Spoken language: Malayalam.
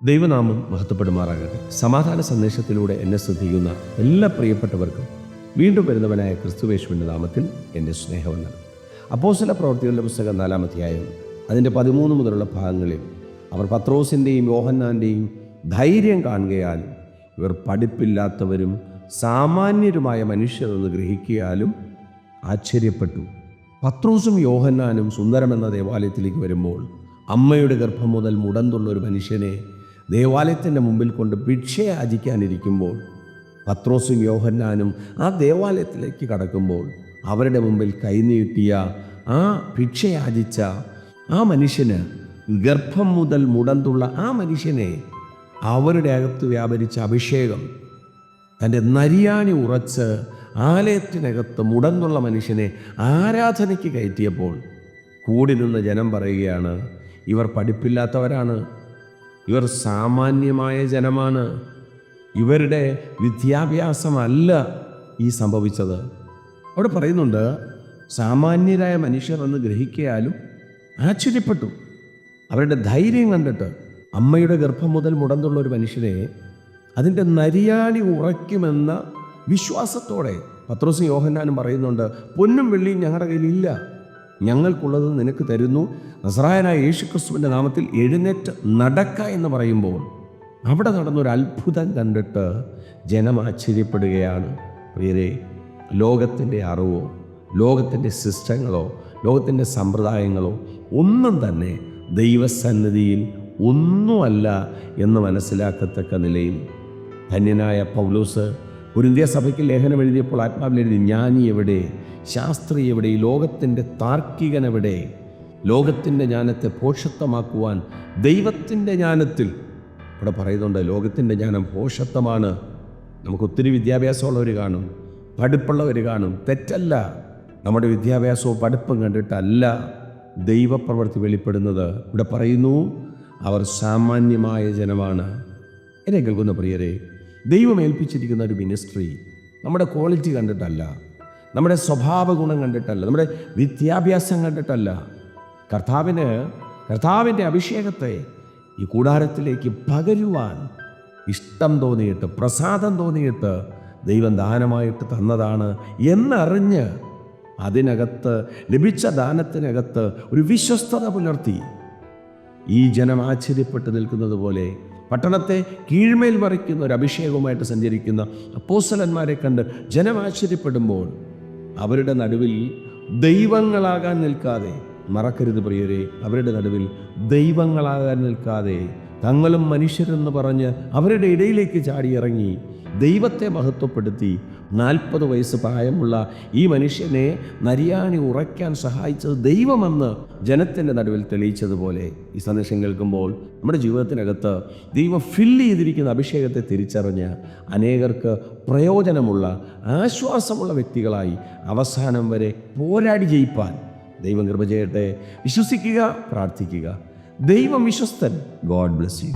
ദൈവനാമം മഹത്വപ്പെടുമാറാകട്ടെ. സമാധാന സന്ദേശത്തിലൂടെ എന്നെ ശ്രദ്ധിക്കുന്ന എല്ലാ പ്രിയപ്പെട്ടവർക്കും വീണ്ടും വരുന്നവനായ ക്രിസ്തുയേശുവിൻ്റെ നാമത്തിൽ എൻ്റെ സ്നേഹവന്ദനം. അപ്പോസ്തല പ്രവൃത്തികളുടെ പുസ്തകം 4-ാം അധ്യായം അതിൻ്റെ 13 മുതലുള്ള ഭാഗങ്ങളിൽ അവർ പത്രോസിൻ്റെയും യോഹന്നാൻ്റെയും ധൈര്യം കാണുകയാലും ഇവർ പഠിപ്പില്ലാത്തവരും സാമാന്യരുമായ മനുഷ്യരെന്ന് ഗ്രഹിക്കുകയാലും ആശ്ചര്യപ്പെട്ടു. പത്രോസും യോഹന്നാനും സുന്ദരമെന്ന ദേവാലയത്തിലേക്ക് വരുമ്പോൾ അമ്മയുടെ ഗർഭം മുതൽ മുടന്തുള്ള ഒരു മനുഷ്യനെ ദേവാലയത്തിൻ്റെ മുമ്പിൽ കൊണ്ട് ഭിക്ഷ യാചിക്കാനിരിക്കുമ്പോൾ പത്രോസും യോഹന്നാനും ആ ദേവാലയത്തിലേക്ക് കടക്കുമ്പോൾ അവരുടെ മുമ്പിൽ കൈനീട്ടിയ ആ ഭിക്ഷ യാചിച്ച ആ മനുഷ്യന്, ഗർഭം മുതൽ മുടന്തുള്ള ആ മനുഷ്യനെ അവരുടെ അകത്ത് വ്യാപരിച്ച അഭിഷേകം തൻ്റെ നരിയാണി ഉറച്ച് ആലയത്തിനകത്ത് മുടന്തുള്ള മനുഷ്യനെ ആരാധനയ്ക്ക് കയറ്റിയപ്പോൾ കൂടി നിന്ന് ജനം പറയുകയാണ്, ഇവർ പഠിപ്പില്ലാത്തവരാണ്, ഇവർ സാമാന്യമായ ജനമാണ്, ഇവരുടെ വിദ്യാഭ്യാസമല്ല ഈ സംഭവിച്ചത്. അവിടെ പറയുന്നുണ്ട്, സാമാന്യരായ മനുഷ്യർ എന്ന് ഗ്രഹിക്കാലും ആശ്ചര്യപ്പെട്ടു. അവരുടെ ധൈര്യം കണ്ടിട്ട് അമ്മയുടെ ഗർഭം മുതൽ മുടന്തുള്ള ഒരു മനുഷ്യനെ അതിൻ്റെ നരിയാണി ഉറയ്ക്കുമെന്ന വിശ്വാസത്തോടെ പത്രോസും യോഹന്നാനും പറയുന്നുണ്ട്, പൊന്നും വെള്ളിയും ഞങ്ങളുടെ കയ്യിലില്ല, ഞങ്ങൾക്കുള്ളത് നിനക്ക് തരുന്നു, നസറായനായ യേശുക്രിസ്തുവിൻ്റെ നാമത്തിൽ എഴുന്നേറ്റ് നടക്ക എന്ന് പറയുമ്പോൾ അവിടെ നടന്നൊരു അത്ഭുതം കണ്ടിട്ട് ജനം ആശ്ചര്യപ്പെടുകയാണ്. പ്രിയരെ, ലോകത്തിൻ്റെ അറിവോ ലോകത്തിൻ്റെ സിസ്റ്റങ്ങളോ ലോകത്തിൻ്റെ സമ്പ്രദായങ്ങളോ ഒന്നും തന്നെ ദൈവസന്നിധിയിൽ ഒന്നുമല്ല എന്ന് മനസ്സിലാക്കത്തക്ക നിലയിൽ ധന്യനായ പൗലോസ് കൊരിന്ത്യ സഭയ്ക്ക് ലേഖനം എഴുതിയപ്പോൾ ആത്മാവിൽ എഴുതി, ജ്ഞാനി എവിടെ, ശാസ്ത്രി എവിടെ, ഈ ലോകത്തിൻ്റെ താർക്കികൻ എവിടെ? ലോകത്തിൻ്റെ ജ്ഞാനത്തെ ഭോഷത്വമാക്കുവാൻ ദൈവത്തിൻ്റെ ജ്ഞാനത്തിൽ ഇവിടെ പറയുന്നുണ്ട്. ലോകത്തിൻ്റെ ജ്ഞാനം ഭോഷത്വമാണ്. നമുക്കൊത്തിരി വിദ്യാഭ്യാസമുള്ളവർ കാണും, പഠിപ്പുള്ളവർ കാണും, തെറ്റല്ല. നമ്മുടെ വിദ്യാഭ്യാസവും പഠിപ്പും കണ്ടിട്ടല്ല ദൈവപ്രവൃത്തി വെളിപ്പെടുന്നത്. ഇവിടെ പറയുന്നു, അവർ സാമാന്യമായ ജനമാണ്. എന്നെ കേൾക്കുന്ന പ്രിയരെ, ദൈവം ഏൽപ്പിച്ചിരിക്കുന്ന ഒരു മിനിസ്ട്രി നമ്മുടെ ക്വാളിറ്റി കണ്ടിട്ടല്ല, നമ്മുടെ സ്വഭാവ ഗുണം കണ്ടിട്ടല്ല, നമ്മുടെ വിദ്യാഭ്യാസം കണ്ടിട്ടല്ല. കർത്താവിൻ്റെ അഭിഷേകത്തെ ഈ കൂടാരത്തിലേക്ക് പകരുവാൻ ഇഷ്ടം തോന്നിയിട്ട്, പ്രസാദം തോന്നിയിട്ട് ദൈവം ദാനമായിട്ട് തന്നതാണ് എന്നറിഞ്ഞ് അതിനകത്ത് ലഭിച്ച ദാനത്തിനകത്ത് ഒരു വിശ്വസ്തത പുലർത്തി ഈ ജനം ആശ്ചര്യപ്പെട്ട് നിൽക്കുന്നത് പോലെ പട്ടണത്തെ കീഴ്മേൽ മറിക്കുന്ന ഒരു അഭിഷേകവുമായിട്ട് സഞ്ചരിക്കുന്ന അപ്പോസ്തലന്മാരെ കണ്ട് ജനം ആശ്ചര്യപ്പെടുമ്പോൾ അവരുടെ നടുവിൽ ദൈവങ്ങളാകാൻ നിൽക്കാതെ, മറക്കരുത് പ്രിയരെ, അവരുടെ നടുവിൽ ദൈവങ്ങളാകാൻ നിൽക്കാതെ തങ്ങളും മനുഷ്യരെന്ന് പറഞ്ഞ് അവരുടെ ഇടയിലേക്ക് ചാടിയിറങ്ങി ദൈവത്തെ മഹത്വപ്പെടുത്തി 40 വയസ്സ് പ്രായമുള്ള ഈ മനുഷ്യനെ നരിയാണി ഉറയ്ക്കാൻ സഹായിച്ചത് ദൈവമെന്ന് ജനത്തിൻ്റെ നടുവിൽ തെളിയിച്ചതുപോലെ ഈ സന്ദേശം കേൾക്കുമ്പോൾ നമ്മുടെ ജീവിതത്തിനകത്ത് ദൈവം ഫില്ല് ചെയ്തിരിക്കുന്ന അഭിഷേകത്തെ തിരിച്ചറിഞ്ഞ് അനേകർക്ക് പ്രയോജനമുള്ള ആശ്വാസമുള്ള വ്യക്തികളായി അവസാനം വരെ പോരാടി ജയിപ്പാൻ ദൈവം കൃപ ചെയ്യട്ടെ. വിശ്വസിക്കുക, പ്രാർത്ഥിക്കുക. ദൈവം വിശ്വസ്തൻ. God bless U.